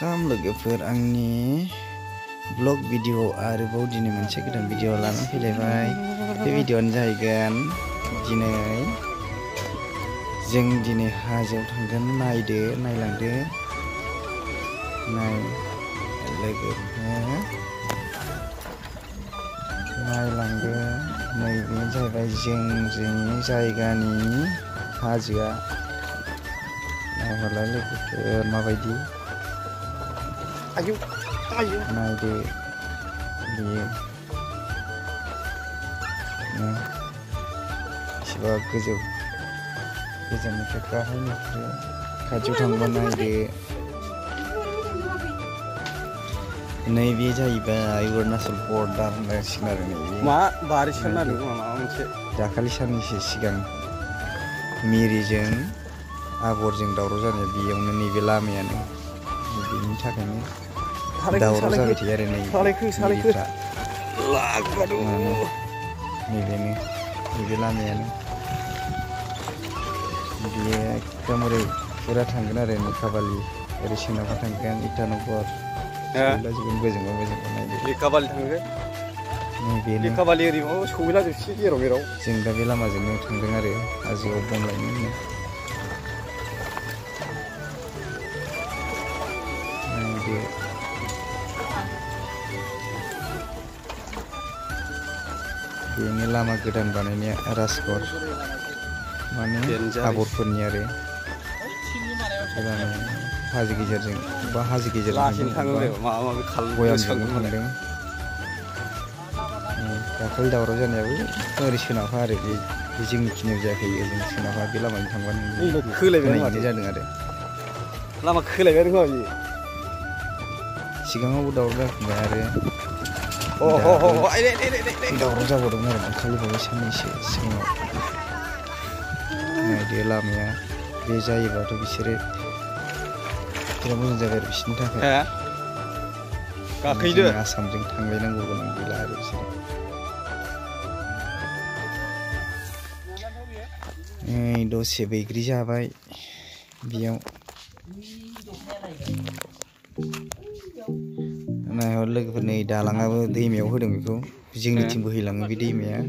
Welcome लोगोफोर आंनि blog video आरोबाव दिनै मोनसे गोदान भिडिअ लानानै फैलायबाय। बे भिडिअआनो जाहैगोन जों दिनै हाजोआव थांगोन। नायदो, नायलांदो, नायलांदो। नैबे जाहैबाय जोंनि जायगानि हाजोआ। नायहरलाय लोगोफोर माबायदि। नायदो बियो एसेबा गोजौ, गोजाननिफ्राय गाहायनिफ्राय खाथियाव थांबा नायदो। नैबे जाहैबाय अरुणाचल बर्डार होननांसिगोन आरो नैबे मा बारिसो नांदों माबा मोनसे। दाखालि साननैसो सिगां मिरिजों आबरजों दावराव जानाय बेयावनो नैबे लामायानो, बेनि थाखायनो दावराव जाबाय थायो आरो नैबे लामायानो बेयो एकदम ओरै फुरा थांगोन आरो निखाबालि, ओरै सोनाबहा थांगोन इटानगर, लिखाबालि थांगोन। नैबेनो लिखाबालि ओरै माबा सहैलाजोबसै जेराव मेराव। जों दा बे लामाजोंनो थांदों आरो हाजोआव बन लायनो। बेनो लामा गोदान बानायनाया राजगर, माने आबरफोरनि आरो हाजो गेजेरजों बा हाजो गेजेरजों भयामजोंबो थांदों। दाखालि दावराव जानायाबो ओरै सोनाबहा आरो बे जोंनि खिनियाव जायाखै, ओजों सोनाबहा बे लामाजों थांबानो खोलायनाय जादों आरो लामा खोलायबाय नोंहा बियो। सिगाङावबो दावराव जाफिनबाय आरो दावराव जाबावदोंमोन आरो दाखालिबावै साननैसो सिगाङाव। नायदो लामाया बे जायोबाथ' बिसोरो बिराद मोजां जाबाय आरो बिसोरनि थाखाय। गाखैदो आसामजों थांलायनांगौ गोनां गैला आरो बिसोरो। दसे बैग्रि जाबाय बेयाव। नायहर लोगोफोर, नै दालाङाबो दैमायाव होदों बेखौ, जोंनिथिं बोहैलाङो बे दैमाया।